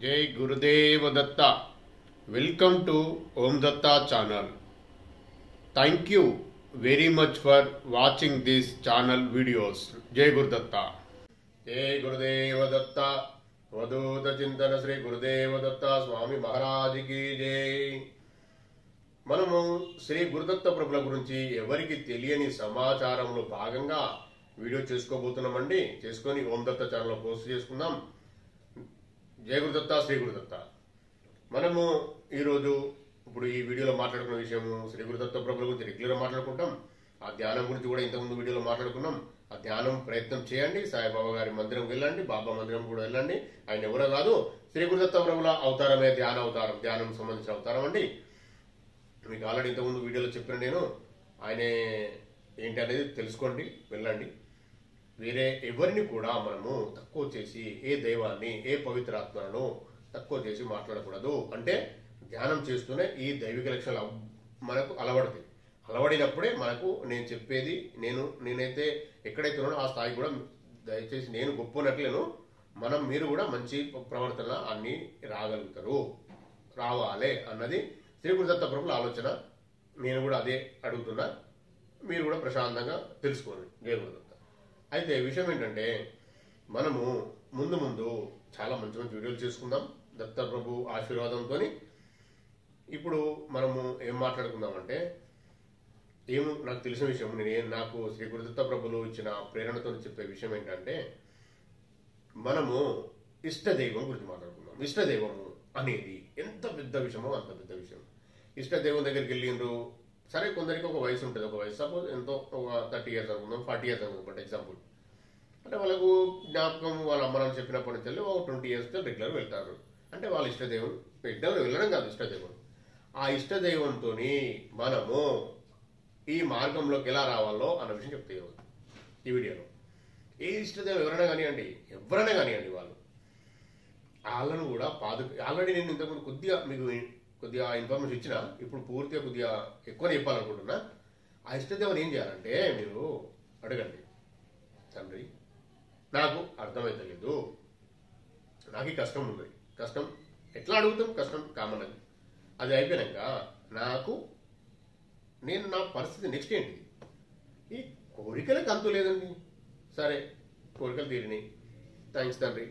जय गुरुदेव Dutta. Welcome to Om Datta channel. Thank you very much for watching this channel videos. जय गुरुदत्ता. जय गुरुदेव दत्ता. वधूत चिंतन श्री गुरुदेव दत्ता स्वामी महाराज की जय. మనము శ్రీ గురుదత్త ప్రభుల గురించి ఎవరికి తెలియని సమాచారంలో భాగంగా వీడియో చేసుకోబోతున్నామండి. చేసుకొని ఓం దత్త ఛానల్లో పోస్ట్ చేసుకుందాం. జయ గురుదత్త, శ్రీ గురుదత్త. మనము ఈరోజు ఇప్పుడు ఈ వీడియోలో మాట్లాడుకున్న విషయము శ్రీ గురుదత్త ప్రభుల గురించి రెగ్యులర్ మాట్లాడుకుంటాం. ఆ ధ్యానం గురించి కూడా ఇంతకుముందు వీడియోలో మాట్లాడుకున్నాం. ఆ ధ్యానం ప్రయత్నం చేయండి. సాయిబాబా గారి మందిరం వెళ్ళండి, బాబా మందిరం కూడా వెళ్ళండి. ఆయన ఎవరో కాదు, శ్రీ గురుదత్త ప్రభుల అవతారమే ధ్యాన అవతారం, ధ్యానం సంబంధించిన అవతారం అండి. మీకు ఆల్రెడీ ఇంతకుముందు వీడియోలో చెప్పిన నేను ఆయన ఏంటి అనేది తెలుసుకోండి, వెళ్ళండి. వేరే ఎవరిని కూడా మనము తక్కువ చేసి ఏ దైవాన్ని ఏ పవిత్రాత్మలను తక్కువ చేసి మాట్లాడకూడదు. అంటే ధ్యానం చేస్తూనే ఈ దైవిక లక్షణాలు మనకు అలవడతాయి. అలవడినప్పుడే మనకు నేను చెప్పేది నేనైతే ఎక్కడైతే ఉన్నానో ఆ స్థాయి కూడా దయచేసి నేను గొప్పనట్లేను మీరు కూడా మంచి ప్రవర్తన అన్ని రాగలుగుతారు, రావాలి అన్నది శ్రీ గురుదత్త ప్రభుల ఆలోచన. నేను కూడా అదే అడుగుతున్నా, మీరు కూడా ప్రశాంతంగా తెలుసుకోండి. జయ గురుదత్త. అయితే విషయం ఏంటంటే మనము ముందు చాలా మంచి వీడియోలు చేసుకుందాం దత్త ప్రభు ఆశీర్వాదంతో. ఇప్పుడు మనము ఏం మాట్లాడుకుందామంటే నాకు తెలిసిన విషయం, నాకు శ్రీ గురుదత్త ప్రభులు ఇచ్చిన ప్రేరణతో చెప్పే విషయం ఏంటంటే మనము ఇష్టదైవం గురించి మాట్లాడుకుందాం. ఇష్టదైవము అనేది ఎంత పెద్ద విషయమో అంత పెద్ద విషయం. ఇష్టదైవం దగ్గరికి వెళ్ళిండ్రు, సరే కొందరికి ఒక వయసు ఉంటుంది, ఒక వయసు సపోజ్ ఎంతో ఒక 30 years అనుకుందాం, 40 years అనుకుందాం ఎగ్జాంపుల్. అంటే వాళ్ళకు జ్ఞాపకం వాళ్ళ అమ్మ నాన్న చెప్పినప్పటి నుంచి వెళ్ళి ఒక 20 years రెగ్యులర్ వెళ్తారు. అంటే వాళ్ళ ఇష్టదైవం రెగ్యులర్ వెళ్ళడం కాదు, ఇష్టదైవం. ఆ ఇష్టదైవంతో మనము ఈ మార్గంలోకి ఎలా రావాలో అన్న విషయం చెప్తే ఈ వీడియోలో. ఏ ఇష్టదైవం ఎవరైనా కానివ్వండి, వాళ్ళను కూడా ఆల్రెడీ నేను ఇంతకుముందు కొద్దిగా ఇన్ఫర్మేషన్ ఇచ్చిన, ఇప్పుడు పూర్తిగా కొద్దిగా ఎక్కువ చెప్పాలనుకుంటున్నా. ఆ ఇష్టదేవుని ఏం చేయాలంటే మీరు అడగండి, తండ్రి నాకు అర్థమైతలేదు, నాకు ఈ కష్టం ఉంది. కష్టం ఎట్లా అడుగుతాం? కష్టం కామన్ అది అయిపోయాక నా పరిస్థితి నెక్స్ట్ ఏంటిది? ఈ కోరికలకు అంతు లేదండి. సరే కోరికలు తీరినాయి, థ్యాంక్స్ తండ్రి,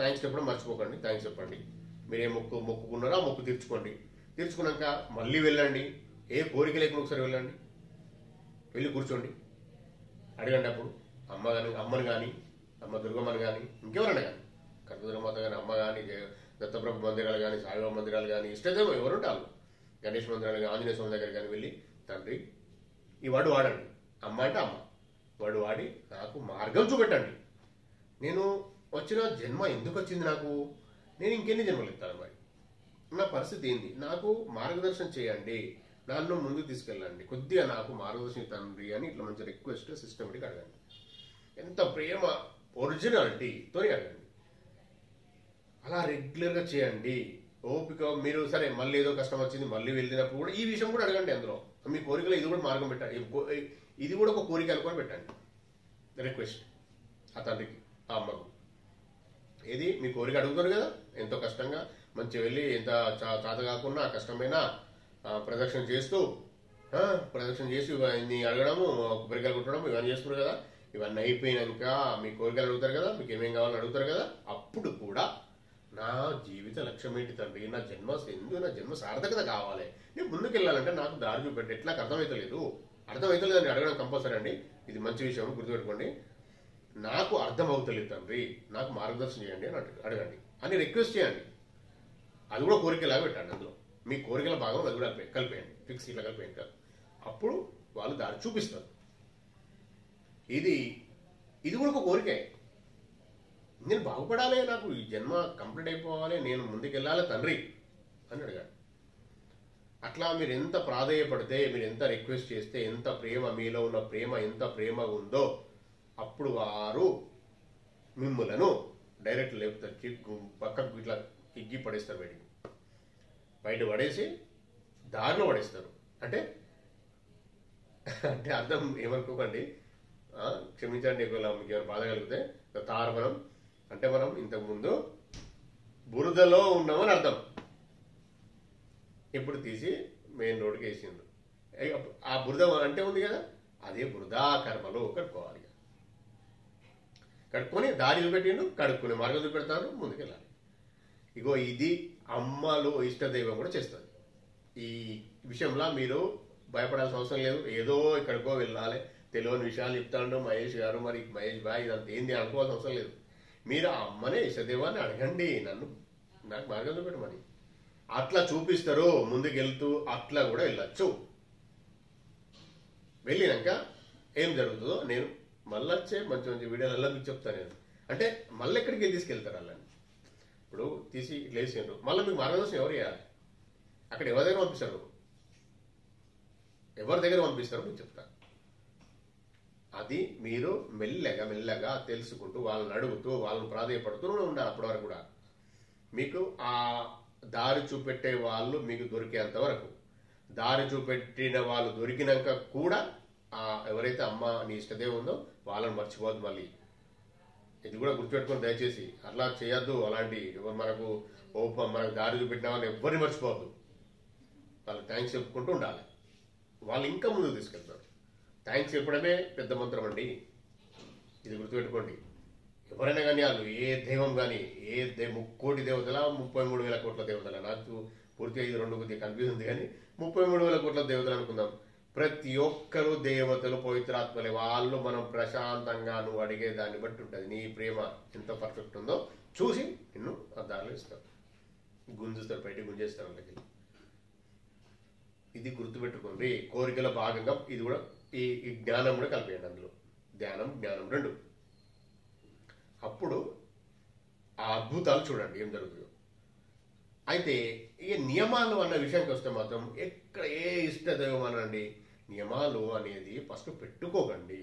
థ్యాంక్స్ చెప్పడం మర్చిపోకండి, థ్యాంక్స్ చెప్పండి. మీరే మొక్కుకున్నారో ఆ మొక్కు తీర్చుకున్నాక మళ్ళీ వెళ్ళండి. ఏ కోరిక లేకుండా ఒకసారి వెళ్ళండి, వెళ్ళి కూర్చోండి, అడగండి. అప్పుడు అమ్మని కానీ అమ్మ దుర్గమ్మని కానీ ఇంకెవరైనా కానీ, కనకదుర్గమాత కానీ, అమ్మ కానీ, దత్తప్రభు మందిరాలు కానీ, సాయిబాబా మందిరాలు కానీ, ఇష్టదేమో ఎవరుంటారు, గణేష్ మందిరాలు కానీ, ఆంజనేయ స్వామి దగ్గర కానీ వెళ్ళి తండ్రి ఈ వాడు వాడండి. అమ్మ అంటే అమ్మ వాడు వాడి నాకు మార్గం చూపెట్టండి. నేను వచ్చిన జన్మ ఎందుకు వచ్చింది, నేను ఇంకెన్ని జన్మలు ఎత్తాను, మరి నా పరిస్థితి ఏంది, నాకు మార్గదర్శనం చేయండి, నన్ను ముందుకు తీసుకెళ్ళండి, కొద్దిగా నాకు మార్గదర్శనం తండ్రి అని ఇట్లా మంచి రిక్వెస్ట్ సిస్టమేటిక్ అడగండి. ఎంత ప్రేమ ఒరిజినాలిటీతో అడగండి. అలా రెగ్యులర్గా చేయండి. ఓపిక మీరు సరే మళ్ళీ ఏదో కష్టం వచ్చింది మళ్ళీ వెళ్ళినప్పుడు కూడా ఈ విషయం కూడా అడగండి. అందులో మీ కోరికలో ఇది కూడా మార్గం పెట్టండి, ఇది కూడా ఒక కోరిక అనుకొని పెట్టండి. రిక్వెస్ట్ ఆ తండ్రికి ఆ అమ్మకు. ఏది మీ కోరిక అడుగుతారు కదా, ఎంతో కష్టంగా మంచి వెళ్ళి ఎంత చాత కాకుండా కష్టమైన ప్రదక్షిణ చేసి ఇవన్నీ అడగడము, కొబ్బరికాయలు కుట్టడం ఇవన్నీ చేస్తున్నారు కదా. ఇవన్నీ అయిపోయినాక మీ కోరికలు అడుగుతారు కదా, మీకు ఏమేం కావాలని అడుగుతారు కదా. అప్పుడు కూడా నా జీవిత లక్ష్యం ఏంటి తండ్రి, నా జన్మ సార్థకత కావాలి, నేను ముందుకు వెళ్ళాలంటే నాకు దారి చూపెట్టి ఎట్లా అర్థమవుతలేదు అని అడగడం కంపల్సరీ అండి. ఇది మంచి విషయం, గుర్తుపెట్టుకోండి. నాకు అర్థం అవుతలేదు తండ్రి, నాకు మార్గదర్శనం చేయండి అని అడగండి అని రిక్వెస్ట్ చేయండి. అది కూడా కోరికలాగా పెట్టండి. అందులో మీ కోరికల భాగం అది కూడా కలిపేయండి, ఫిక్స్ ఇట్లా కలిపేయండి కదా. అప్పుడు వాళ్ళు దారి చూపిస్తారు. ఇది కూడా ఒక కోరికే. నేను బాగుపడాలి, నాకు ఈ జన్మ కంప్లీట్ అయిపోవాలి, నేను ముందుకెళ్ళాలి తండ్రి అని అడగాలి. అట్లా మీరు ఎంత ప్రాధేయపడితే, మీరు ఎంత రిక్వెస్ట్ చేస్తే, ఎంత ప్రేమ మీలో ఉన్న ప్రేమ ఎంత ప్రేమ ఉందో అప్పుడు వారు మిమ్ములను డైరెక్ట్ లేపుతారు, పక్కకు ఇట్లా ఎగ్గి పడేస్తారు, బయట పడేసి దారిలో పడేస్తారు. అంటే అర్థం ఏమనుకోకండి, క్షమించండి మీకు ఏమైనా బాధ కలిగితే. తార్పణం అంటే మనం ఇంతకుముందు బురదలో ఉన్నామని అర్థం. ఇప్పుడు తీసి మెయిన్ రోడ్కి వేసిండు. ఆ బురద అంటే ఉంది కదా, అదే బురదా కర్మలో కడుక్కోవాలి. కడుక్కొని దారి చూపెట్టిండు, కడుక్కుని మార్గం చూపెడతాను, ముందుకెళ్ళాలి. ఇగో ఇది అమ్మలు ఇష్టదైవం కూడా చేస్తుంది. ఈ విషయంలో మీరు భయపడాల్సిన అవసరం లేదు. ఏదో ఎక్కడికో వెళ్ళాలి, తెలియని విషయాలు చెప్తాడు మహేష్ గారు, మరి మహేష్ బాయ్ ఇదంతా ఏంది అనుకోవాల్సిన అవసరం లేదు. మీరు ఆ అమ్మనే ఇష్టదైవాన్ని అడగండి, నాకు మార్గం చూపెట్టమని. అట్లా చూపిస్తారు. ముందుకెళ్తూ అట్లా కూడా వెళ్ళచ్చు. వెళ్ళినాక ఏం జరుగుతుందో నేను మళ్ళీ వచ్చే మంచి మంచి వీడియోలలో మీకు చెప్తాను. నేను అంటే మళ్ళీ ఎక్కడికి తీసుకెళ్తారు వాళ్ళని. ఇప్పుడు తీసి లేచిండ్రు, మళ్ళీ మీకు మార్గదర్శనం ఎవరు చేయాలి? అక్కడ ఎవరి దగ్గర పంపిస్తారు, ఎవరి దగ్గర పంపిస్తారో మీకు చెప్తాను. అది మీరు మెల్లగా తెలుసుకుంటూ, వాళ్ళని అడుగుతూ, వాళ్ళని ప్రాధాన్యపడుతూ ఉండాలి. అప్పటి వరకు కూడా మీకు ఆ దారి చూపెట్టే వాళ్ళు మీకు దొరికేంత వరకు, దారి చూపెట్టిన వాళ్ళు దొరికినాక కూడా ఎవరైతే అమ్మ నీ ఇష్టదేవం ఉందో వాళ్ళని మర్చిపోద్దు. మళ్ళీ ఇది కూడా గుర్తుపెట్టుకొని దయచేసి అట్లా చేయొద్దు. అలాంటి ఎవరు మనకు దారి చూపెట్టిన వాళ్ళు ఎవరిని మర్చిపోవద్దు. వాళ్ళకి థ్యాంక్స్ చెప్పుకుంటూ ఉండాలి. వాళ్ళు ఇంకా ముందుకు తీసుకెళ్తారు. థ్యాంక్స్ చెప్పడమే పెద్ద మంత్రం అండి. ఇది గుర్తుపెట్టుకోండి. ఎవరైనా కానీ వాళ్ళు ఏ దైవం కానీ, ఏ ముక్కోటి దేవతల 33,000 కోట్ల దేవతల, నాకు పూర్తిగా ఇది 2 కొద్దిగా కన్ఫ్యూజ్ ఉంది కానీ 33,000 కోట్ల దేవతలు అనుకుందాం. ప్రతి ఒక్కరు దేవతలు, పవిత్రాత్మలే. వాళ్ళు మనం ప్రశాంతంగా నువ్వు అడిగే దాన్ని బట్టి ఉంటుంది. నీ ప్రేమ ఎంత పర్ఫెక్ట్ ఉందో చూసి నిన్ను ఆ దారిలో ఇస్తారు, గుంజుస్తారు, బయటికి గుంజేస్తారు వాళ్ళకి. ఇది గుర్తుపెట్టుకోండి. కోరికల భాగంగా ఇది కూడా ఈ జ్ఞానం కూడా కలిపేయండి అందులో. ధ్యానం జ్ఞానం 2. అప్పుడు ఆ అద్భుతాలు చూడండి ఏం జరుగుతుందో. అయితే ఈ నియమాలు అన్న విషయానికి వస్తే మాత్రం ఎక్కడ ఏ ఇష్టదైవం అనండి, నియమాలు అనేది ఫస్ట్ పెట్టుకోకండి.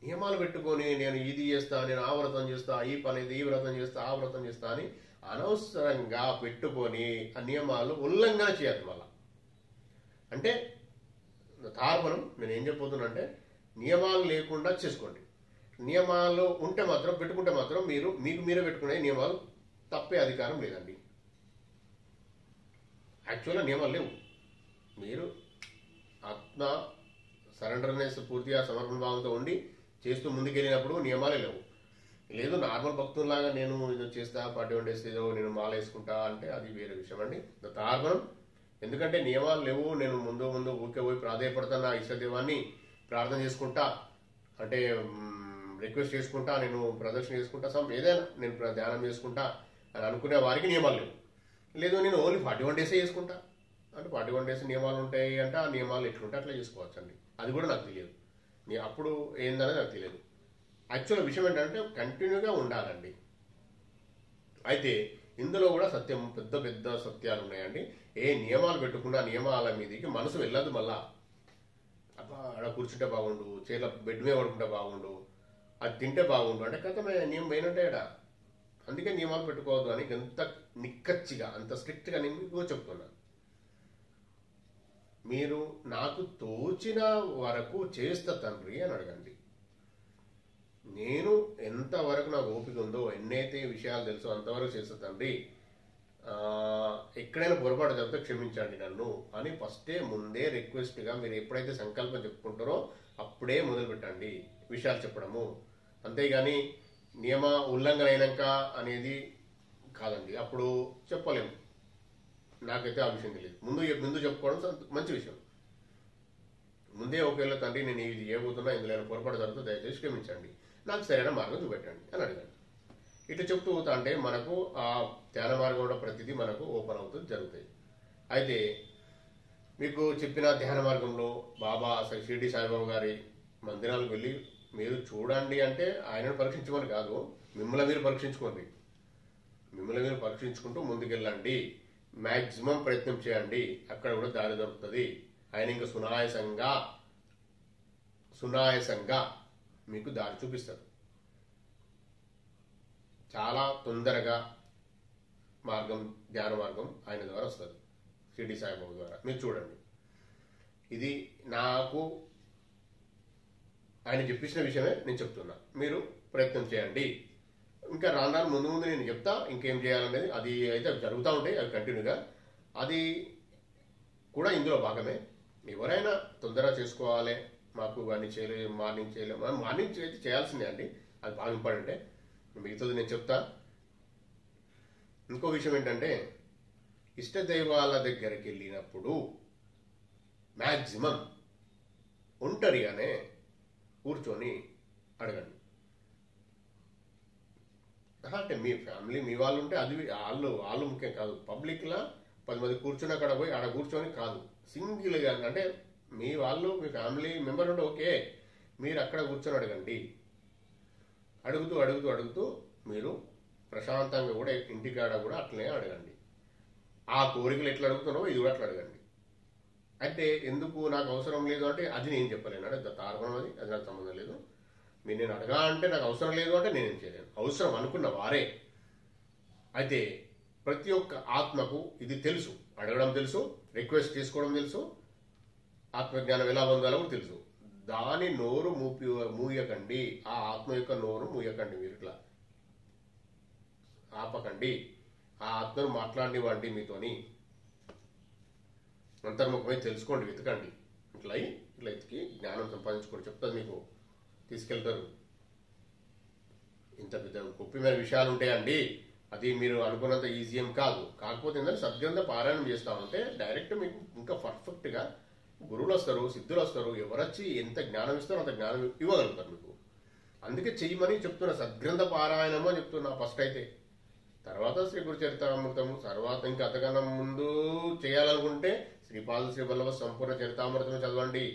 నియమాలు పెట్టుకొని నేను ఇది చేస్తా, నేను ఆ వ్రతం చేస్తా, ఈ పని ఈ వ్రతం చేస్తా, ఆ వ్రతం చేస్తా అని అనవసరంగా పెట్టుకొని ఆ నియమాలు ఉల్లంఘన చేయద్దు. మళ్ళా అంటే తార్పణం నేను ఏం చెప్పబోతున్నా అంటే, నియమాలు లేకుండా చేసుకోండి. నియమాలు ఉంటే మాత్రం, పెట్టుకుంటే మాత్రం మీకు మీరే పెట్టుకునే నియమాలు తప్పే అధికారం లేదండి. యాక్చువల్గా నియమాలు లేవు. మీరు ఆత్మ సరెండర్నెస్ పూర్తిగా సమర్పణ భావంతో ఉండి చేస్తూ ముందుకెళ్ళినప్పుడు నియమాలే లేవు. లేదు నార్మల్ భక్తుల్లాగా నేను ఇది చేస్తా, 41 days ఏదో నేను మాల వేసుకుంటా అంటే అది వేరే విషయం అండి. తార్పణం ఎందుకంటే నియమాలు లేవు. నేను ముందు ఊరికే పోయి ప్రాధాన్యపడతాను, నా ఇష్టదైవాన్ని ప్రార్థన చేసుకుంటా, అంటే రిక్వెస్ట్ చేసుకుంటా, నేను ప్రదర్శన చేసుకుంటా, ఏదైనా నేను ధ్యానం చేసుకుంటా అని అనుకునే వారికి నియమాలు లేవు. లేదు నేను ఓన్లీ 41 days చేసుకుంటా అంటే 41 days నియమాలు ఉంటాయి అంటే ఆ నియమాలు ఎట్లుంటే అట్లా చేసుకోవచ్చు అండి. అది కూడా నాకు తెలియదు. అప్పుడు ఏందనేది నాకు తెలియదు. యాక్చువల్ విషయం ఏంటంటే కంటిన్యూగా ఉండాలండి. అయితే ఇందులో కూడా సత్యం, పెద్ద పెద్ద సత్యాలు ఉన్నాయండి. ఏ నియమాలు పెట్టుకున్నా నియమాల మీదకి మనసు వెళ్ళదు. మళ్ళా అబ్బా అక్కడ కూర్చుంటే బాగుండు, చీరల బెడ్ మీద పడుకుంటే బాగుండు, అది తింటే బాగుండు అంటే కథమే నియమం పోయినట్టే. అందుకే నియమాలు పెట్టుకోవద్దు అని ఎంత నిక్కచ్చిగా, అంత స్ట్రిక్ట్గా నేను మీకు చెప్తున్నా. మీరు నాకు తోచిన వరకు చేస్తా తండ్రి అని అడగండి. నేను ఎంతవరకు నాకు ఓపిక ఉందో, ఎన్నైతే విషయాలు తెలుసో అంతవరకు చేస్తా తండ్రి. ఎక్కడైనా పొరపాటు జరిగితే క్షమించండి నన్ను అని ఫస్టే ముందే రిక్వెస్ట్గా మీరు ఎప్పుడైతే సంకల్పం చెప్పుకుంటారో అప్పుడే మొదలు పెట్టండి విషయాలు చెప్పడము. అంతేగాని నియమ ఉల్లంఘన అయినాక అనేది కాదండి. అప్పుడు చెప్పలేము. నాకైతే ఆ విషయం తెలియదు. ముందు చెప్పుకోవడం మంచి విషయం. ముందే ఒకవేళ తండ్రి నేను ఇది చేయబోతున్నా, ఇందులో పొరపాటు జరుగుతుంది, దయచేసి క్షమించండి, నాకు సరైన మార్గం చూపెట్టండి అని అడిగాను. ఇట్లా చెప్తూ పోతా అంటే మనకు ఆ ధ్యాన మార్గంలో ప్రతిదీ మనకు ఓపెన్ అవుతుంది, జరుగుతాయి. అయితే మీకు చెప్పిన ధ్యాన మార్గంలో బాబా షిరిడి సాయిబాబా గారి మందిరాలకు వెళ్ళి మీరు చూడండి అంటే ఆయనను పరీక్షించుకొని కాదు, మిమ్మల్ని మీరు పరీక్షించుకోండి. మిమ్మల్ని మీరు పరీక్షించుకుంటూ ముందుకెళ్ళండి. మ్యాక్సిమం ప్రయత్నం చేయండి. అక్కడ కూడా దారి దొరుకుతుంది. ఆయన ఇంకా సునాయాసంగా మీకు దారి చూపిస్తారు. చాలా తొందరగా మార్గం, ధ్యాన మార్గం ఆయన ద్వారా వస్తుంది, షిరిడి సాయిబాబా ద్వారా. మీరు చూడండి. ఇది నాకు ఆయన చెప్పించిన విషయమే నేను చెప్తున్నా. మీరు ప్రయత్నం చేయండి. ఇంకా రాను రాను ముందు ముందు నేను చెప్తా ఇంకేం చేయాలనేది. అది అయితే జరుగుతూ ఉంటాయి, అవి కంటిన్యూగా. అది కూడా ఇందులో భాగమే. ఎవరైనా తొందరగా చేసుకోవాలి, మాకు అన్ని చేయలేదు, మార్నింగ్ చేయలేము, మార్నింగ్ అయితే చేయాల్సిందే అండి, అది బాగా ఇంపార్టెంటే. మిగతాది నేను చెప్తా. ఇంకో విషయం ఏంటంటే, ఇష్ట దైవాల దగ్గరికి వెళ్ళినప్పుడు మ్యాక్సిమం ఒంటరిగానే కూర్చొని అడగండి. అంటే మీ ఫ్యామిలీ మీ వాళ్ళు ఉంటే అది వాళ్ళు ముఖ్యం కాదు. పబ్లిక్లా 10 మంది కూర్చొని అక్కడ పోయి ఆడ కూర్చొని కాదు, సింగిల్గా. అంటే మీ వాళ్ళు మీ ఫ్యామిలీ మెంబర్ ఉంటే ఓకే, మీరు అక్కడ కూర్చొని అడగండి. అడుగుతూ అడుగుతూ అడుగుతూ మీరు ప్రశాంతంగా కూడా ఇంటికాడ కూడా అట్లనే అడగండి. ఆ కోరికలు ఎట్లా అడుగుతున్నావో ఇది కూడా అట్లా అడగండి. అంటే ఎందుకు నాకు అవసరం లేదు అంటే అది నేను చెప్పలేను, అంటే తారకం అది నాకు సంబంధం లేదు. మీరు నేను అడగా అంటే నాకు అవసరం లేదు అంటే నేనేం చేయలేను. అవసరం అనుకున్న వారే. అయితే ప్రతి ఒక్క ఆత్మకు ఇది తెలుసు, అడగడం తెలుసు, రిక్వెస్ట్ చేసుకోవడం తెలుసు, ఆత్మజ్ఞానం ఎలా పొందాలో కూడా తెలుసు. దాని నోరు మూయకండి, ఆ ఆత్మ యొక్క నోరు మూయకండి. మీరు ఇట్లా ఆపకండి, ఆ ఆత్మను మాట్లాడినివ్వండి మీతోని. అంతర్ముఖమై తెలుసుకోండి, వెతకండి. ఇట్లా ఎతికి జ్ఞానం సంపాదించుకోండి. చెప్తాను మీకు, తీసుకెళ్తారు. ఇంత పెద్ద గొప్పమైన విషయాలు ఉంటాయండి. అది మీరు అనుకున్నంత ఈజీ ఏం కాదు. కాకపోతే ఏంటంటే సద్గ్రంథ పారాయణం చేస్తా ఉంటే డైరెక్ట్ మీకు ఇంకా పర్ఫెక్ట్గా గురువులు వస్తారు, సిద్ధులు వస్తారు. ఎవరొచ్చి ఎంత జ్ఞానం ఇస్తారో అంత జ్ఞానం ఇవ్వగలుగుతారు మీకు. అందుకే చెయ్యమని చెప్తున్నా, సద్గ్రంథ పారాయణము అని చెప్తున్నా ఫస్ట్ అయితే. తర్వాత శ్రీ గురు చరితామృతము, తర్వాత ఇంకా అంతకన్నా ముందు చేయాలనుకుంటే శ్రీపాద శ్రీ వల్లభ సంపూర్ణ చరితామృతం చదవండి.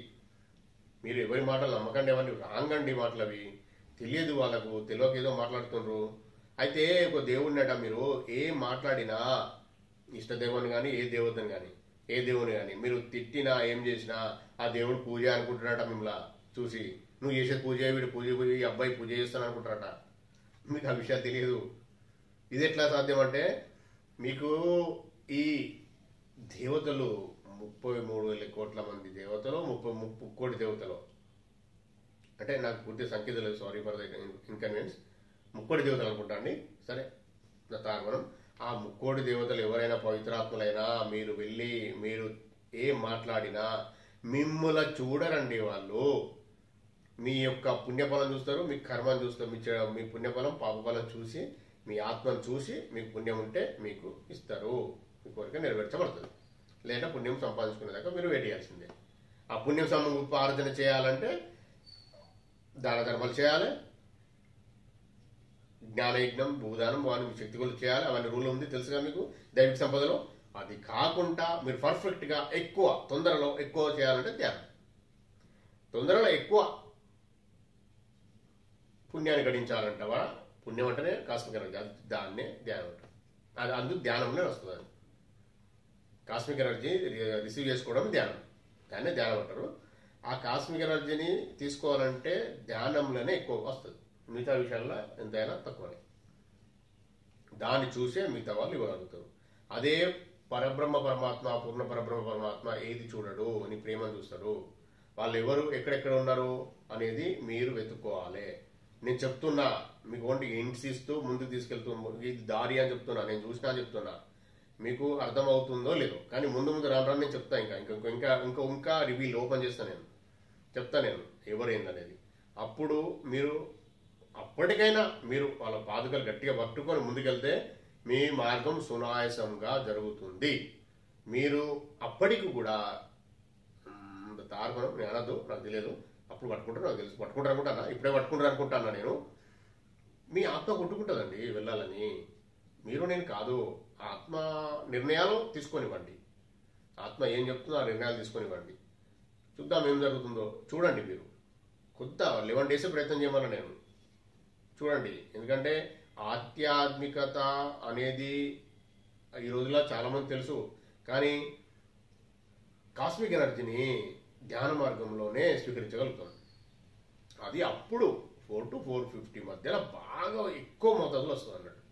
మీరు ఎవరి మాటలు నమ్మకండి, ఎవరిని రాంగ్ అండి మాటలు అవి. తెలియదు వాళ్ళకు, తెలియక ఏదో మాట్లాడుతుండ్రు. అయితే ఒక దేవుడినట మీరు ఏం మాట్లాడినా, ఇష్టదేవుని కానీ ఏ దేవతని కానీ ఏ దేవుని కానీ మీరు తిట్టినా ఏం చేసినా ఆ దేవుడు పూజ అనుకుంటున్నాట. మిమ్మల్ని చూసి నువ్వు చేసే పూజ, వీడు పూజ ఈ అబ్బాయి పూజ చేస్తాను అనుకుంటారట. మీకు ఆ విషయాలు తెలియదు. ఇది ఎట్లా సాధ్యం అంటే, మీకు ఈ దేవతలు 33,000 కోట్ల మంది దేవతలు, 30 కోటి దేవతలు, అంటే నాకు పూర్తి సంఖ్య తెలియదు, సారీ ఫర్ ద ఇన్కన్వీనియన్స్. 30 కోటి దేవతలు అనుకుంటా అండి. సరే, తార్మనం. ఆ 30 కోటి దేవతలు ఎవరైనా పవిత్రాత్మలైనా మీరు వెళ్ళి మీరు ఏం మాట్లాడినా మిమ్మల్ని చూడరండి వాళ్ళు. మీ యొక్క పుణ్యఫలం చూస్తారు, మీ కర్మను చూస్తారు. మీ పుణ్యఫలం పాపఫలం చూసి, మీ ఆత్మను చూసి మీకు పుణ్యం ఉంటే మీకు ఇస్తారు, మీ కోరిక నెరవేర్చబడుతుంది. లేదా పుణ్యం సంపాదించుకునేదాకా మీరు వెయిట్ చేయాల్సిందే. ఆ పుణ్యం ఆరాధన చేయాలంటే దాన ధర్మాలు చేయాలి, జ్ఞానయజ్ఞం, భూదానం, వాని శక్తి కొలు చేయాలి. అవన్నీ రూల్ ఉంది తెలుసుగా మీకు దైవిక సంపదలో. అది కాకుండా మీరు పర్ఫెక్ట్ గా ఎక్కువ తొందరలో ఎక్కువ చేయాలంటే ధ్యానం. తొందరలో ఎక్కువ పుణ్యాన్ని గడించాలంటావా? పుణ్యం అంటేనే కాస్మిక్ ఎనర్జీ, దాన్నే ధ్యానం అంటారు. అది అందుకు ధ్యానంలోనే వస్తుంది. అది కాస్మిక్ ఎనర్జీ రిసీవ్ చేసుకోవడం ధ్యానం, దాన్నే ధ్యానం అంటారు. ఆ కాస్మిక్ ఎనర్జీని తీసుకోవాలంటే ధ్యానంలోనే ఎక్కువ వస్తుంది. మిగతా విషయాల్లో ఎంతైనా తక్కువనే. దాన్ని చూసే మిగతా వాళ్ళు ఇవ్వగలుగుతారు. అదే పరబ్రహ్మ పరమాత్మ, పూర్ణ పరబ్రహ్మ పరమాత్మ ఏది చూడడు అని ప్రేమను చూస్తాడు. వాళ్ళు ఎవరు, ఎక్కడెక్కడ ఉన్నారు అనేది మీరు వెతుక్కోవాలి. నేను చెప్తున్నా మీకు, ఓన్లీ హింట్స్ ఇస్తూ ముందుకు తీసుకెళ్తూ ఇది దారి అని చెప్తున్నా, నేను చూసినా చెప్తున్నా. మీకు అర్థమవుతుందో లేదో, కానీ ముందు ముందు రాను నేను చెప్తా. ఇంకా రివీల్ ఓపెన్ చేస్తాను, నేను చెప్తా నేను ఎవరు ఏందనేది. అప్పుడు మీరు అప్పటికైనా మీరు వాళ్ళ పాదుకలు గట్టిగా పట్టుకొని ముందుకెళ్తే మీ మార్గం సునాయాసంగా జరుగుతుంది. మీరు అప్పటికి కూడా తారకం నేను అనద్దు, నాకు తెలియదు. అప్పుడు పట్టుకుంటారు, నాకు తెలుసు. పట్టుకుంటారు అనుకుంటానా, ఇప్పుడే పట్టుకుంటారు అనుకుంటానా నేను. మీ ఆత్మ కొట్టుకుంటుందండి వెళ్ళాలని. మీరు నేను కాదు. ఆత్మ నిర్ణయాలు తీసుకొనివ్వండి. ఆత్మ ఏం చెప్తుందో ఆ నిర్ణయాలు తీసుకొనివ్వండి. చూద్దాం ఏం జరుగుతుందో. చూడండి, మీరు కొత్త 11 డేస్ ప్రయత్నం చేయమన్నా నేను. చూడండి, ఎందుకంటే ఆధ్యాత్మికత అనేది ఈ రోజుల్లో చాలా మంది తెలుసు, కానీ కాస్మిక్ ఎనర్జీని ధ్యాన మార్గంలోనే స్వీకరించగలుగుతాం. అది అప్పుడు 4 to 450 మధ్యలో బాగా ఎక్కువ మోతాదులో వస్తుంది అన్నట్టు.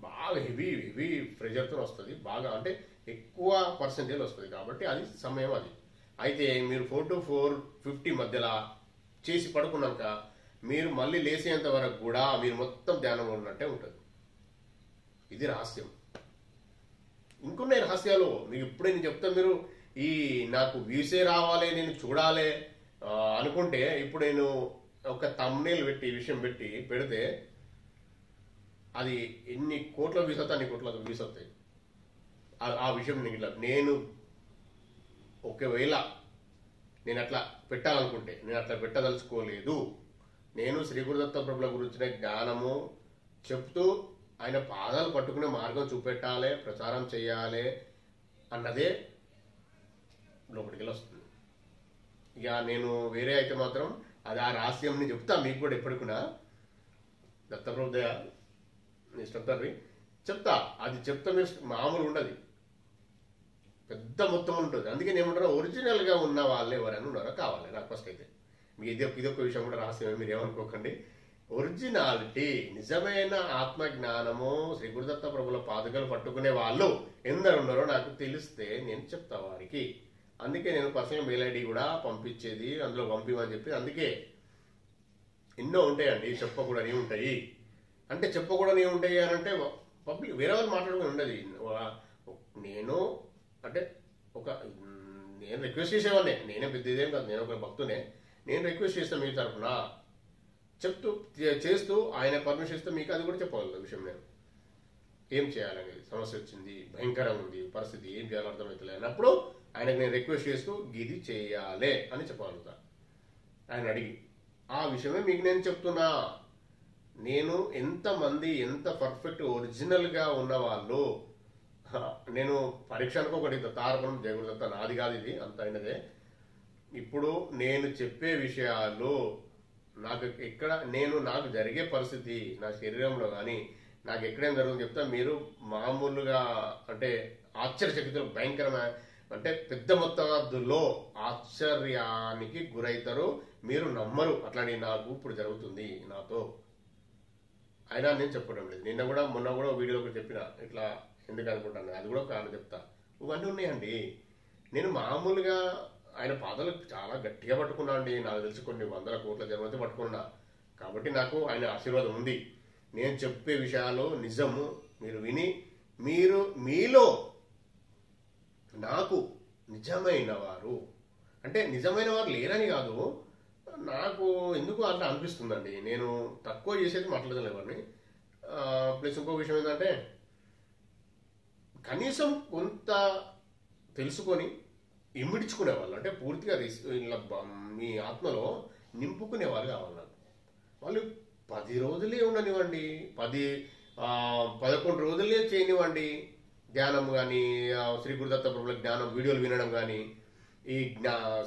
బాగా హెవీ ప్రెషర్తో వస్తుంది, బాగా అంటే ఎక్కువ పర్సెంటేజ్ వస్తుంది. కాబట్టి అది సమయం అది. అయితే మీరు 4 to 450 మధ్యలో చేసి పడుకున్నాక మీరు మళ్ళీ లేచేంత వరకు కూడా మీరు మొత్తం ధ్యానంలో ఉన్నట్టే ఉంటుంది. ఇది రహస్యం. ఇంకున్నాయి రహస్యాలు మీకు ఇప్పుడే నేను చెప్తాను. మీరు ఈ నాకు వ్యూసే రావాలి, నేను చూడాలి అనుకుంటే ఇప్పుడు నేను ఒక థంబ్నెయిల్ పెట్టి ఈ విషయం పెడితే అది ఎన్ని కోట్ల వ్యూస్ అవుతాయి, అన్ని కోట్ల వ్యూస్ అవుతాయి. ఆ విషయం నేను ఒకవేళ నేను అట్లా పెట్టాలనుకుంటే నేను అట్లా పెట్టదలుచుకోలేదు. నేను శ్రీ గురుదత్త ప్రభుల గురించిన జ్ఞానము చెప్తూ ఆయన పాదాలు పట్టుకునే మార్గం చూపెట్టాలి, ప్రచారం చేయాలి అన్నదే లోపలికి వస్తుంది. ఇక నేను వేరే అయితే మాత్రం అది ఆ రహస్యంని చెప్తా మీకు కూడా ఎప్పటికూడా. దత్తప్రభు దయ ఇష్టం తండ్రి చెప్తా. అది చెప్తా మీరు మామూలు ఉండదు, పెద్ద మొత్తం ఉంటుంది. అందుకే ఏమంటారో ఒరిజినల్గా ఉన్న వాళ్ళు ఎవరైనా ఉన్నారో కావాలి నాకు ఫస్ట్ అయితే. మీ ఇదొక విషయం కూడా రహస్యమే, మీరు ఏమనుకోకండి. ఒరిజినాలిటీ నిజమైన ఆత్మజ్ఞానము శ్రీ గురుదత్త ప్రభుల పాదుకలు పట్టుకునే వాళ్ళు ఎందరు ఉన్నారో నాకు తెలిస్తే నేను చెప్తా వారికి. అందుకే నేను పర్సనల్ మెయిల్ ఐడి కూడా పంపించేది, అందులో పంపిమని చెప్పి. అందుకే ఎన్నో ఉంటాయండి, చెప్పకూడని ఉంటాయి. అంటే చెప్పకూడని ఉంటాయి అని అంటే పబ్లిక్ వేరే వాళ్ళు మాట్లాడుకుని ఉండదు. నేను అంటే నేను రిక్వెస్ట్ చేసేవాడిని, నేనే పెద్ద ఇదేం కాదు, నేను ఒక భక్తునే. నేను రిక్వెస్ట్ చేస్తాను మీ తరఫున చేస్తూ ఆయన పర్మిషన్ ఇస్తే మీకు అది కూడా చెప్పగలుగుతా విషయం. నేను ఏం చేయాలనేది సమస్య వచ్చింది, భయంకరంగా ఉంది పరిస్థితి, ఏం చేయాలో అర్థమవుతలే అన్నప్పుడు ఆయనకు నేను రిక్వెస్ట్ చేస్తూ ఇది చేయాలి అని చెప్పగలుగుతా. ఆయన అడిగి ఆ విషయమే మీకు నేను చెప్తున్నా. నేను ఎంతమంది ఎంత పర్ఫెక్ట్ ఒరిజినల్గా ఉన్నవాళ్ళు, నేను పరీక్ష అనుకోకటి దత్తార్పణం జయగురుదత్త నాది కాదు, ఇది అంత అయినదే. ఇప్పుడు నేను చెప్పే విషయాలు నాకు జరిగే పరిస్థితి నా శరీరంలో కానీ నాకు ఎక్కడేం జరుగుతుంది చెప్తా. మీరు మామూలుగా అంటే ఆశ్చర్యచకితులు భయంకరమైన అంటే పెద్ద మొత్తంలో ఆశ్చర్యానికి గురైతారు, మీరు నమ్మరు. అట్లానే నాకు ఇప్పుడు జరుగుతుంది నాతో. అయినా నేను చెప్పడం లేదు. మొన్న కూడా వీడియోలో చెప్పిన ఇట్లా ఎందుకు అనుకుంటాను, అది కూడా కారణం చెప్తా. ఇవన్నీ ఉన్నాయండి. నేను మామూలుగా ఆయన పాదాలు చాలా గట్టిగా పట్టుకున్నా అండి. నాకు తెలిసి కొన్ని వందల కోట్ల జన్మతో పట్టుకున్నా. కాబట్టి నాకు ఆయన ఆశీర్వాదం ఉంది. నేను చెప్పే విషయాలు నిజము. మీరు విని మీలో నాకు నిజమైన వారు అంటే నిజమైన వారు లేరని కాదు, నాకు ఎందుకు అట్లా అనిపిస్తుందండి. నేను తక్కువ చేసేది మాట్లాడలేదు ఎవరిని. ప్లస్ ఇంకో విషయం ఏంటంటే కనీసం కొంత తెలుసుకొని ఇమిడ్చుకునేవాళ్ళు, అంటే పూర్తిగా మీ ఆత్మలో నింపుకునేవాళ్ళు కావాలి నాకు. వాళ్ళు 10 రోజులే ఉండనివ్వండి, 11 రోజులే చేయనివ్వండి ధ్యానం కానీ, శ్రీ గురుదత్త ప్రభుల జ్ఞానం వీడియోలు వినడం కానీ, ఈ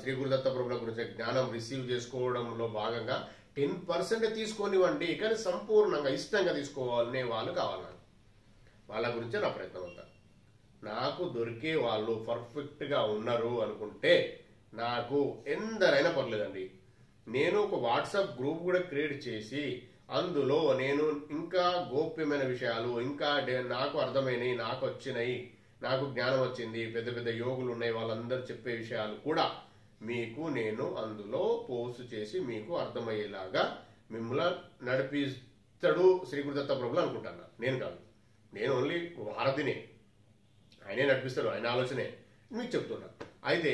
శ్రీ గురుదత్త ప్రభుల గురించి జ్ఞానం రిసీవ్ చేసుకోవడంలో భాగంగా 10% తీసుకోనివ్వండి. కానీ సంపూర్ణంగా ఇష్టంగా తీసుకోవాలనే వాళ్ళు కావాలి నాకు. వాళ్ళ గురించే నా ప్రయత్నం అంతా. నాకు దొరికే వాళ్ళు పర్ఫెక్ట్గా ఉన్నారు అనుకుంటే నాకు ఎందరైనా పర్లేదండి. నేను ఒక వాట్సాప్ గ్రూప్ కూడా క్రియేట్ చేసి అందులో నేను ఇంకా గోప్యమైన విషయాలు, ఇంకా నాకు అర్థమైనవి, నాకు వచ్చినాయి, నాకు జ్ఞానం వచ్చింది, పెద్ద పెద్ద యోగులు ఉన్నాయి, వాళ్ళందరూ చెప్పే విషయాలు కూడా మీకు నేను అందులో పోస్ట్ చేసి మీకు అర్థమయ్యేలాగా మిమ్మల్ని నడిపిస్తాడు శ్రీ గురుదత్త ప్రభులు అనుకుంటాను. నేను కాదు, నేను ఓన్లీ వారధినే. ఆయనే నడిపిస్తాడు, ఆయన ఆలోచనే మీకు చెప్తున్నా. అయితే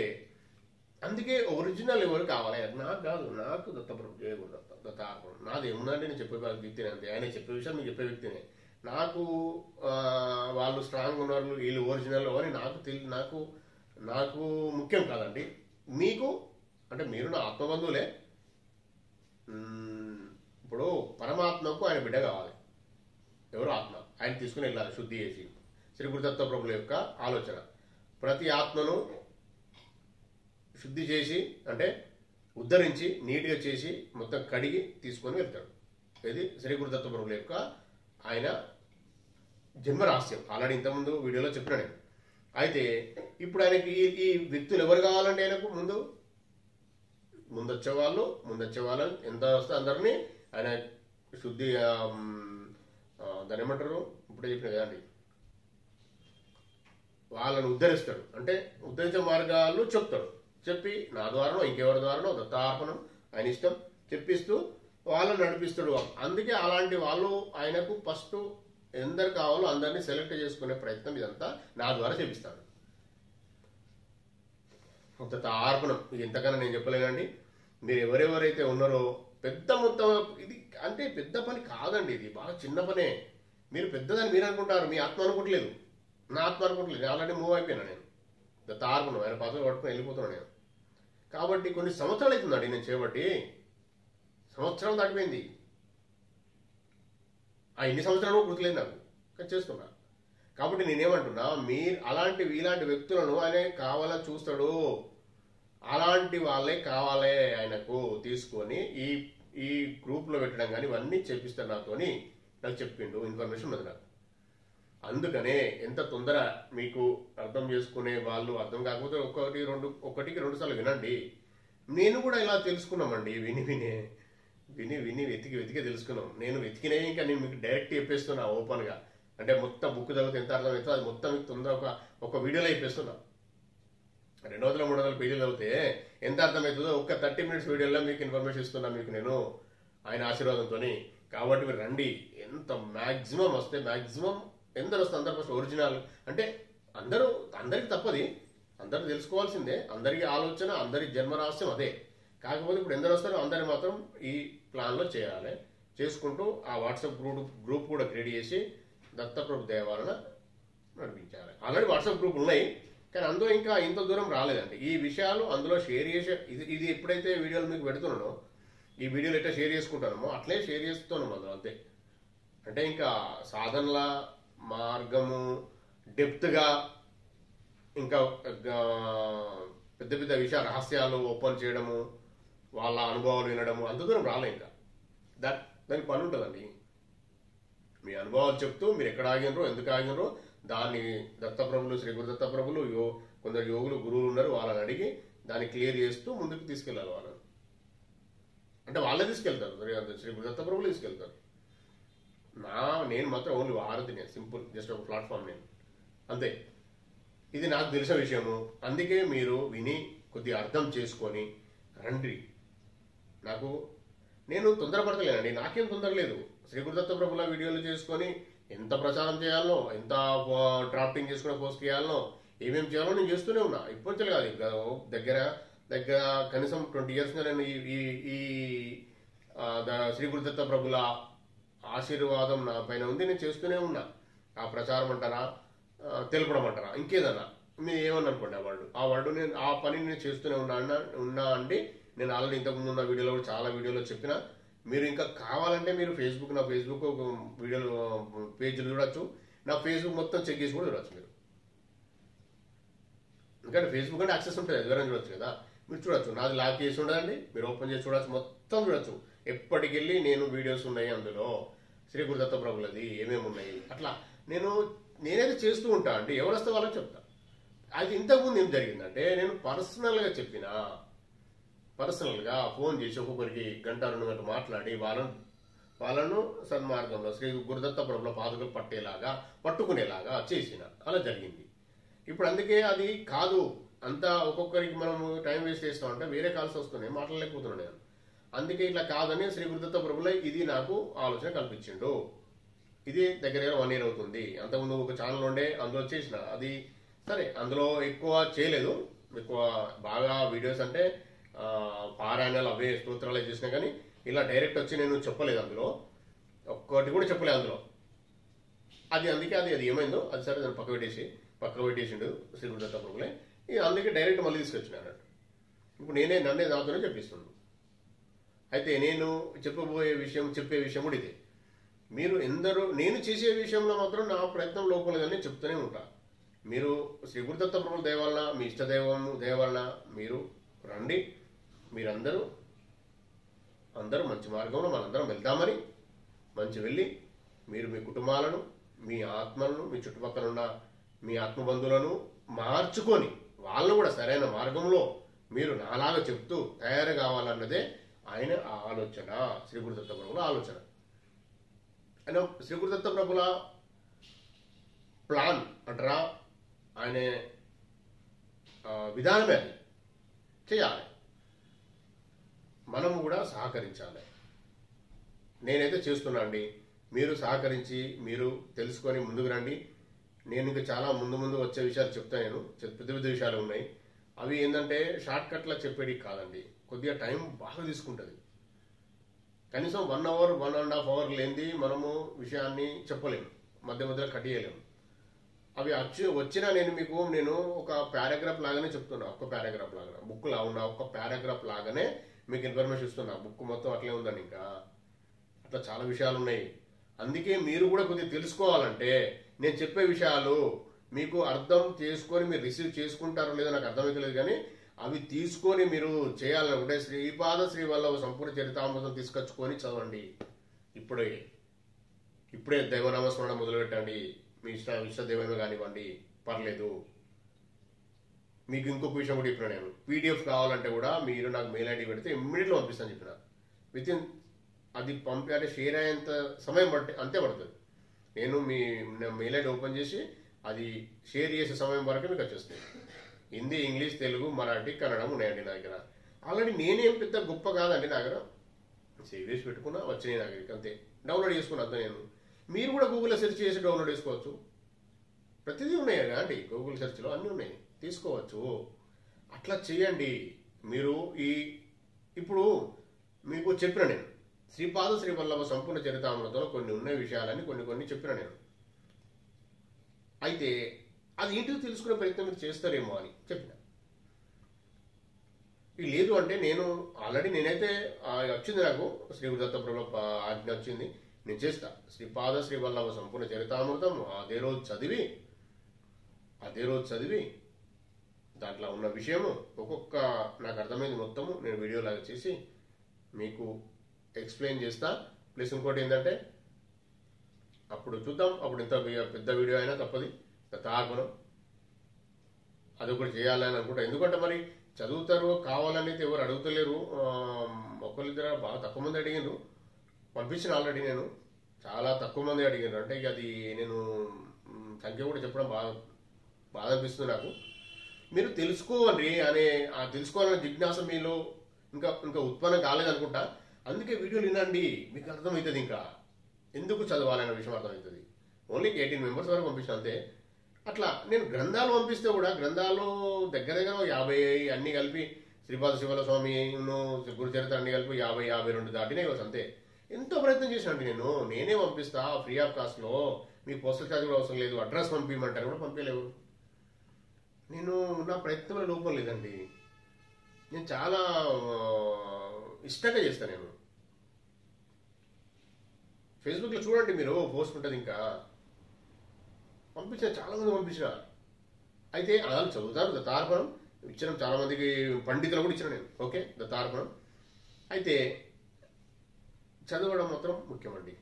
అందుకే ఒరిజినల్ ఎవరు కావాలి నాకు కాదు, నాకు దత్తప్రభు జయగురుదత్త దత్తార్పణం నాది ఏముందంటే నేను చెప్పే వ్యక్తినే అంతే. ఆయన చెప్పే విషయం మీకు చెప్పే వ్యక్తినే. నాకు వాళ్ళు స్ట్రాంగ్ ఉన్నారు, వీళ్ళు ఒరిజినల్ అని నాకు ముఖ్యం కాదండి. మీకు అంటే మీరు నా ఆత్మబంధువులే. ఇప్పుడు పరమాత్మకు ఆయన బిడ్డ కావాలి. ఎవరు ఆత్మ, ఆయన తీసుకుని వెళ్ళాలి శుద్ధి చేసి. శ్రీ గురుదత్త ప్రభుల యొక్క ఆలోచన ప్రతి ఆత్మను శుద్ధి చేసి అంటే ఉద్ధరించి నీట్గా చేసి మొత్తం కడిగి తీసుకొని వెళ్తాడు. ఇది శ్రీ గురుదత్త ప్రభుల యొక్క ఆయన జన్మరహస్యం. ఆల్రెడీ ఇంతకుముందు వీడియోలో చెప్పినా నేను. అయితే ఇప్పుడు ఆయనకి ఈ వ్యక్తులు ఎవరు కావాలంటే ఆయనకు ముందొచ్చే వాళ్ళని ఎంత వస్తే అందరినీ ఆయన శుద్ధి దాన్ని ఏమంటారు ఇప్పుడే చెప్పిన కదండి, వాళ్ళని ఉద్ధరిస్తాడు. అంటే ఉద్ధరించే మార్గాలు చెప్తాడు. చెప్పి నా ద్వారానో ఇంకెవరి ద్వారానో దత్తార్పణం ఆయన ఇష్టం చెప్పిస్తూ వాళ్ళని నడిపిస్తాడు. అందుకే అలాంటి వాళ్ళు ఆయనకు ఫస్ట్ ఎందరు కావాలో అందరినీ సెలెక్ట్ చేసుకునే ప్రయత్నం ఇదంతా నా ద్వారా చేపిస్తాడు. కొంత ఆర్పణం ఇంతకన్నా నేను చెప్పలేనండి. మీరు ఎవరెవరైతే ఉన్నారో పెద్ద మొత్తం ఇది అంటే పెద్ద పని కాదండి, ఇది బాగా చిన్న పనే. మీరు పెద్దదని మీరు అనుకుంటారు, మీ ఆత్మ అనుకోవట్లేదు, నా ఆత్మ అనుకోవట్లేదు. ఆల్రెడీ మూవ్ అయిపోయినా నేను, తార్పణం ఆయన పదవి పట్టుకుని వెళ్ళిపోతున్నాను నేను. కాబట్టి కొన్ని సంవత్సరాలు అవుతుందండి నేను చేయబట్టి, సంవత్సరాలు దాటిపోయింది. ఆ ఎన్ని సంవత్సరాలు గుర్తులేదు నాకు, కానీ చేస్తున్నా. కాబట్టి నేనేమంటున్నా, మీరు ఇలాంటి వ్యక్తులను ఆయన కావాలని చూస్తాడు. అలాంటి వాళ్ళే కావాలే ఆయనకు తీసుకొని ఈ గ్రూప్లో పెట్టడం కానీ ఇవన్నీ చేపిస్తాడు నాతోని. నాకు చెప్పిండు, ఇన్ఫర్మేషన్ ఉన్నది నాకు. అందుకనే ఎంత తొందర మీకు అర్థం చేసుకునే వాళ్ళు అర్థం కాకపోతే ఒకటికి రెండు సార్లు వినండి. నేను కూడా ఇలా తెలుసుకున్నామండి, విని వెతికి తెలుసుకున్నాం. నేను వెతికినే ఇంకా నేను మీకు డైరెక్ట్ చెప్పేస్తున్నా ఓపెన్గా. అంటే మొత్తం బుక్ చదివితే ఎంత అర్థం అవుతుందో అది మొత్తం మీకు తొందర ఒక వీడియోలో చెప్పేస్తున్నా. 200-300 పేజీలు చదివితే ఎంత అర్థమవుతుందో ఒక 30 minutes వీడియోలో మీకు ఇన్ఫర్మేషన్ ఇస్తున్నా మీకు నేను, ఆయన ఆశీర్వాదంతో. కాబట్టి మీరు రండి. ఎంత మ్యాక్సిమం వస్తే మ్యాక్సిమం ఎందరు వస్తే అందరు ఫస్ట్ ఒరిజినల్ అంటే అందరికి తప్పది, అందరు తెలుసుకోవాల్సిందే. అందరికి ఆలోచన, అందరి జన్మరహస్యం అదే. కాకపోతే ఇప్పుడు ఎందరు వస్తారో అందరి మాత్రం ఈ ప్లాన్లో చేయాలి. చేసుకుంటూ ఆ వాట్సాప్ గ్రూప్ కూడా క్రియేట్ చేసి దత్తప్రభు దేవాలన నడిపించాలి. ఆల్రెడీ వాట్సాప్ గ్రూప్ ఉన్నాయి, కానీ అందులో ఇంకా ఇంత దూరం రాలేదండి. ఈ విషయాలు అందులో షేర్ చేసే ఇది ఎప్పుడైతే వీడియోలు మీకు పెడుతున్నానో, ఈ వీడియోలు ఎట్లా షేర్ చేసుకుంటానో అట్లే షేర్ చేస్తున్నాము అందులో, అంతే. అంటే ఇంకా సాధనల మార్గము డెప్త్గా ఇంకా పెద్ద పెద్ద రహస్యాలు ఓపెన్ చేయడము, వాళ్ళ అనుభవాలు వినడము అంత దూరం రాలే. ఇంకా దానికి పని ఉంటుందండి. మీ అనుభవాలు చెప్తూ మీరు ఎక్కడ ఆగినరో, ఎందుకు ఆగినరో దాన్ని దత్తప్రభులు, శ్రీ గురు దత్తప్రభులు, కొందరు యోగులు, గురువులు ఉన్నారు, వాళ్ళని అడిగి దాన్ని క్లియర్ చేస్తూ ముందుకు తీసుకెళ్ళాలి వాళ్ళని. అంటే వాళ్ళే తీసుకెళ్తారు, శ్రీ గురు దత్తప్రభులు తీసుకెళ్తారు. నేను మాత్రం ఓన్లీ వారధిని, సింపుల్ జస్ట్ ఒక ప్లాట్ఫామ్ నేను, అంతే. ఇది నాకు తెలిసిన విషయము. అందుకే మీరు విని కొద్దిగా అర్థం చేసుకొని రండి. నేను తొందరపడతలేనండి, నాకేం తొందర లేదు. శ్రీ గురుదత్త ప్రభుల వీడియోలు చేసుకొని ఎంత ప్రచారం చేయాలనో, ఎంత డ్రాఫ్టింగ్ చేసుకునే పోస్ట్ చేయాలనో, ఏమేమి చేయాలో నేను చేస్తూనే ఉన్నా. ఇప్పటి కాదు, దగ్గర కనీసం 20 years నేను ఈ శ్రీ గురుదత్త ప్రభుల ఆశీర్వాదం నా పైన ఉంది, నేను చేస్తూనే ఉన్నా. ఆ ప్రచారం అంటారా, తెలపడం అంటారా, ఇంకేదన్నా మీరు ఏమన్నా అనుకోండి, ఆ వర్డ్ నేను ఆ పని నేను చేస్తూనే ఉన్నా అండి. నేను ఆల్రెడీ ఇంతకుముందు ఉన్న వీడియోలో కూడా చాలా వీడియోలో చెప్పిన. మీరు ఇంకా కావాలంటే మీరు నా ఫేస్బుక్ వీడియోలు పేజీలు చూడొచ్చు, నా ఫేస్బుక్ మొత్తం చెక్ చేసి కూడా చూడొచ్చు మీరు. ఎందుకంటే ఫేస్బుక్ అంటే యాక్సెస్ ఉంటుంది, ఎవరైనా చూడొచ్చు కదా, మీరు చూడొచ్చు. నాది లాక్ చేసి ఉండదండి, మీరు ఓపెన్ చేసి చూడొచ్చు, మొత్తం చూడొచ్చు. ఎప్పటికెళ్ళి నేను వీడియోస్ ఉన్నాయి అందులో, శ్రీ గురుదత్త ప్రభులది ఏమేమి ఉన్నాయి అట్లా నేనైతే చేస్తూ ఉంటా అండి. ఎవరు వస్తే వాళ్ళకి చెప్తా. అది ఇంతకుముందు ఏం జరిగిందంటే, నేను పర్సనల్గా ఫోన్ చేసి ఒక్కొక్కరికి 1-2 గంటలు మాట్లాడి వాళ్ళను సన్మార్గంలో శ్రీ గురుదత్త ప్రభుల పాదుకలు పట్టుకునేలాగా చేసిన, అలా జరిగింది. ఇప్పుడు అందుకే అది కాదు, అంతా ఒక్కొక్కరికి మనము టైం వేస్ట్ చేస్తామంటే వేరే కాల్స్ వస్తున్నాయి, మాట్లాడలేకపోతున్నాను నేను. అందుకే ఇట్లా కాదని శ్రీ గురుదత్త ప్రభుల ఇది నాకు ఆలోచన కల్పించిండు. ఇది దగ్గర 1 year అవుతుంది. అంతకుముందు ఒక ఛానల్ ఉండే, అందులో చేసిన, అది సరే అందులో ఎక్కువ చేయలేదు. ఎక్కువ బాగా వీడియోస్ అంటే పారాయణాలు అవే స్తోత్రాలే చేసినా, కానీ ఇలా డైరెక్ట్ వచ్చి నేను చెప్పలేదు, అందులో ఒక్కటి కూడా చెప్పలేదు అందులో. అందుకే అది ఏమైందో అది సరే దాన్ని పక్క పెట్టేసిండు శ్రీ గురుదత్త ప్రభులే. అందుకే డైరెక్ట్ మళ్ళీ తీసుకొచ్చిన అన్నట్టు. ఇప్పుడు నన్నే దాంతోనే చెప్పిస్తున్నాను. అయితే నేను చెప్పే విషయం కూడా ఇదే. మీరు నేను చేసే విషయంలో మాత్రం నా ప్రయత్నం లోపలగానే చెప్తూనే ఉంటా. మీరు శ్రీ గురుదత్త ప్రభుల దేవాలన, మీ ఇష్టదైవం దేవాలన మీరు రండి. అందరూ మంచి మార్గంలో మనందరం వెళ్దామని వెళ్ళి మీరు మీ కుటుంబాలను, మీ ఆత్మలను, మీ చుట్టుపక్కల ఉన్న మీ ఆత్మబంధువులను మార్చుకొని వాళ్ళను కూడా సరైన మార్గంలో మీరు నాలాగా చెప్తూ తయారు కావాలన్నదే ఆయన ఆలోచన, శ్రీ గురుదత్త ప్రభుల ఆలోచన. ఆయన శ్రీ గురుదత్త ప్రభుల ప్లాన్ అంటారా, ఆయన విధానమే అది చేయాలి. మనము కూడా సహకరించాలి. నేనైతే చేస్తున్నా అండి. మీరు సహకరించి మీరు తెలుసుకొని ముందుకు రండి. నేను ఇంకా చాలా ముందు ముందు వచ్చే విషయాలు చెప్తాను. నేను పెద్ద పెద్ద విషయాలు ఉన్నాయి. అవి ఏంటంటే షార్ట్ కట్లా చెప్పేది కాదండి. కొద్దిగా టైం బాగా తీసుకుంటుంది. కనీసం 1 అవర్ 1.5 అవర్ లేనిది మనము విషయాన్ని చెప్పలేము, మధ్య మధ్యలో కట్ చేయలేము. అవి వచ్చినా నేను ఒక పారాగ్రాఫ్ లాగానే చెప్తున్నా. ఒక్క పారాగ్రాఫ్ లాగా బుక్ లా ఉన్న ఒక్క పారాగ్రాఫ్ లాగానే మీకు ఇన్ఫర్మేషన్ ఇస్తున్నా. బుక్ మొత్తం అట్లే ఉందండి. ఇంకా అట్లా చాలా విషయాలు ఉన్నాయి. అందుకే మీరు కూడా కొద్దిగా తెలుసుకోవాలంటే నేను చెప్పే విషయాలు మీకు అర్థం చేసుకొని మీరు రిసీవ్ చేసుకుంటారో లేదో నాకు అర్థమైతలేదు, కానీ అవి తీసుకొని మీరు చేయాలనుకుంటే శ్రీపాద శ్రీవల్లభ సంపూర్ణ చరితామృతం తీసుకొచ్చుకొని చదవండి. ఇప్పుడే దైవనామస్మరణ మొదలు పెట్టండి. మీ ఇష్ట దైవమే కానివ్వండి, పర్లేదు. మీకు ఇంకొక విషయం కూడా చెప్పిన, నేను పీడిఎఫ్ కావాలంటే కూడా మీరు నాకు మెయిల్ ఐడి పెడితే ఇమ్మీడియట్గా పంపిస్తాను చెప్పిన. వితిన్ అది అంటే షేర్ అయ్యేంత సమయం అంతే పడుతుంది. నేను మీ మెయిల్ ఐడి ఓపెన్ చేసి అది షేర్ చేసే సమయం వరకు మీకు వచ్చేస్తుంది. హిందీ, ఇంగ్లీష్, తెలుగు, మరాఠీ, కన్నడం ఉన్నాయండి నా దగ్గర. ఆల్రెడీ నేనేం పెద్ద గొప్ప కాదండి. నా దగ్గర సేవ్ చేసి పెట్టుకున్నా, వచ్చినాయి నా దగ్గరికి అంతే. డౌన్లోడ్ చేసుకున్నా అంతే. మీరు కూడా గూగుల్లో సెర్చ్ చేసి డౌన్లోడ్ చేసుకోవచ్చు. ప్రతిదీ ఉన్నాయి అండి గూగుల్ సెర్చ్లో, అన్నీ ఉన్నాయి, తీసుకోవచ్చు. అట్లా చేయండి. మీరు ఇప్పుడు మీకు చెప్పిన నేను శ్రీపాద శ్రీవల్లభ సంపూర్ణ చరితామృతంలో కొన్ని ఉన్న విషయాలని కొన్ని చెప్పిన నేను. అయితే అది ఇంటికి తెలుసుకునే ప్రయత్నం మీరు చేస్తారేమో అని చెప్పిన. లేదు అంటే నేనైతే వచ్చింది, నాకు శ్రీ గురుదత్త ప్రభుల ఆజ్ఞ వచ్చింది, నేను చేస్తా. శ్రీపాద శ్రీవల్లభ సంపూర్ణ చరితామృతం అదే రోజు చదివి దాంట్లో ఉన్న విషయము ఒక్కొక్క నాకు అర్థమైంది మొత్తము నేను వీడియో లాగా చేసి మీకు ఎక్స్ప్లెయిన్ చేస్తా. ప్లస్ ఇంకోటి ఏంటంటే అప్పుడు చూద్దాం, అప్పుడు ఇంత పెద్ద వీడియో అయినా తప్పది, తాగనం అది ఒకటి చేయాలని అనుకుంటా. ఎందుకంటే మరి చదువుతారు కావాలని ఎవరు అడుగుతలేరు. ఒకళ్ళిద్దరు బాగా తక్కువ మంది అడిగారు, పంపించిన ఆల్రెడీ. నేను చాలా తక్కువ మంది అడిగాను. అంటే ఇక అది నేను సంఖ్య కూడా చెప్పడం బాధ అనిపిస్తుంది నాకు. మీరు తెలుసుకోవాలి ఆ తెలుసుకోవాలనే జిజ్ఞాస మీలో ఇంకా ఉత్పన్నం కాలేదనుకుంటా. అందుకే వీడియోలు వినండి, మీకు అర్థమవుతుంది. ఇంకా ఎందుకు చదవాలనే విషయం అర్థమవుతుంది. ఓన్లీ 18 మెంబర్స్ వరకు పంపించిన అంతే. అట్లా నేను గ్రంథాలు పంపిస్తే కూడా గ్రంథాలు దగ్గర 50 అన్ని కలిపి శ్రీపాద శివల స్వామి గురుచరిత్ర అన్ని కలిపి 50-52 దాటినే కావచ్చు అంతే. ఎంతో ప్రయత్నం చేసినట్టు నేనే పంపిస్తా ఫ్రీ ఆఫ్ కాస్ట్లో. మీకు పోస్టల్ ఛార్జ్ కూడా అవసరం లేదు. అడ్రస్ పంపించమంటారు కూడా పంపించలేవు. నా ప్రయత్నంలో లోపం లేదండి. నేను చాలా ఇష్టంగా చేస్తాను. నేను ఫేస్బుక్లో చూడండి, మీరు పోస్ట్ ఉంటుంది. ఇంకా పంపించిన చాలా మంది పంపించిన. అయితే అలా చదువుతారు. దత్తార్పణం ఇచ్చిన చాలా మందికి, పండితులు కూడా ఇచ్చిన నేను. ఓకే, దత్తార్పణం. అయితే చదవడం మాత్రం ముఖ్యమండి.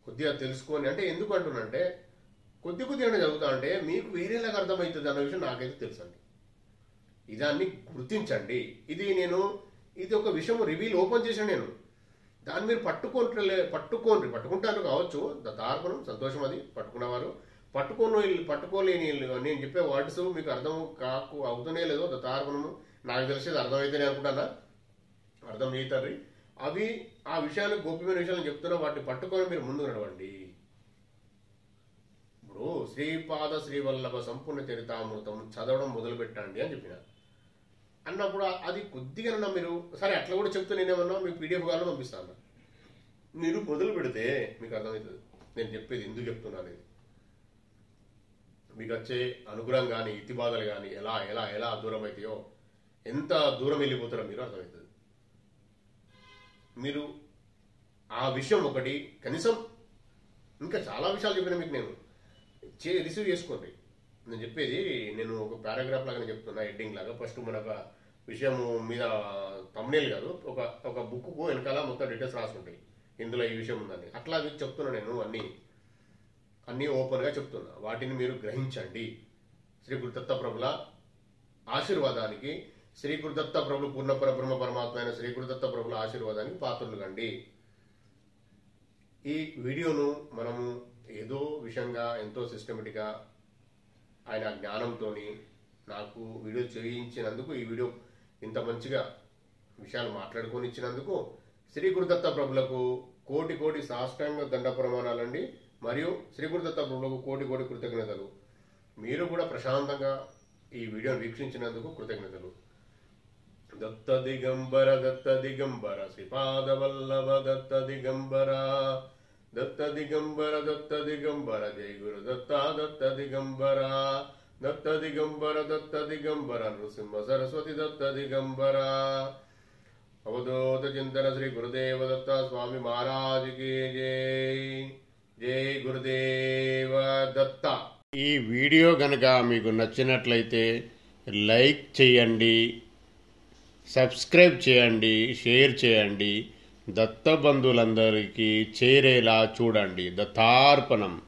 కొద్దిగా తెలుసుకొని, అంటే ఎందుకు అంటున్నానంటే కొద్దిగా చదువుతా అంటే మీకు వేరేలాగా అర్థమవుతుంది అన్న విషయం నాకైతే తెలుసు అండి. ఇదాన్ని గుర్తించండి. ఇది ఒక విషయం రివీల్ ఓపెన్ చేశాను నేను. దాన్ని మీరు పట్టుకుంటారు కావచ్చు. దత్తార్పణం సంతోషం, అది పట్టుకున్నవారు. పట్టుకోలేని నేను చెప్పే వర్డ్స్ మీకు అర్థం అవుతూనే లేదో. దత్తార్పణము నాకు తెలిసేది అర్థమైతేనే అనుకుంటానా, అర్థం చేస్తారు. అవి ఆ విషయాలు గోప్యమైన విషయాలు చెప్తున్నా, వాటిని పట్టుకొని మీరు ముందుకు నడవండి. ఇప్పుడు శ్రీపాద శ్రీవల్లభ సంపూర్ణ చరితామృతం చదవడం మొదలు పెట్టండి అని చెప్పిన. అన్నప్పుడు అది కొద్దిగా మీరు సరే అట్లా కూడా చెప్తే నేనేమన్నా మీకు పీడిఎఫ్ కావాలని పంపిస్తాను. మీరు మొదలు పెడితే మీకు అర్థమవుతుంది నేను చెప్పేది ఎందుకు చెప్తున్నా అనేది. మీకు వచ్చే అనుగ్రహం కానీ ఇతి బాధలు కానీ ఎలా ఎలా ఎలా దూరం అవుతాయో, ఎంత దూరం వెళ్ళిపోతారో మీరు అర్థమవుతుంది. మీరు ఆ విషయం ఒకటి కనీసం, ఇంకా చాలా విషయాలు చెప్పిన మీకు నేను రిసీవ్ చేసుకోండి. నేను చెప్పేది నేను ఒక పారాగ్రాఫ్ లాగానే చెప్తున్నా, హెడ్డింగ్ లాగా. ఫస్ట్ మన ఒక విషయం మీద తమ్నేల్ కాదు, ఒక బుక్ వెనకాల మొత్తం డీటెయిల్స్ రాసుకుంటాయి, ఇందులో ఈ విషయం ఉందని. అట్లా మీకు చెప్తున్నా నేను. అన్నీ ఓపెన్గా చెప్తున్నా. వాటిని మీరు గ్రహించండి. శ్రీ గురుదత్త ప్రభుల ఆశీర్వాదానికి, శ్రీ గురుదత్త ప్రభులు పూర్ణపర బ్రహ్మ పరమాత్మ అయిన శ్రీ గురుదత్త ప్రభుల ఆశీర్వాదానికి పాత్రలు కండి. ఈ వీడియోను మనము ఏదో విషయంగా ఎంతో సిస్టమేటిక్గా ఆయన జ్ఞానంతో నాకు వీడియో చేయించినందుకు, ఈ వీడియో ఇంత మంచిగా విషయాలు మాట్లాడుకొని ఇచ్చినందుకు శ్రీ గురుదత్త ప్రభులకు కోటి కోటి సాష్టాంగ దండ ప్రమాణాలండి. మరియు శ్రీ గురుదత్త ప్రభువులకు కోటి కోటి కృతజ్ఞతలు. మీరు కూడా ప్రశాంతంగా ఈ వీడియోను వీక్షించినందుకు కృతజ్ఞతలు. దత్త దిగంబర శ్రీపాద వల్లభ దత్త దిగంబర జై గురు దత్త దిగంబర నృసింహ సరస్వతి దత్త దిగంబర. అవధూత చింతన శ్రీ గురుదేవ దత్త స్వామి మహారాజ్ కి జై. జై గురుదేవ దత్త. ఈ వీడియో గనక మీకు నచ్చినట్లయితే లైక్ చేయండి, సబ్స్క్రైబ్ చేయండి, షేర్ చేయండి. దత్త బంధువులందరికీ చేరేలా చూడండి. దత్తార్పణం.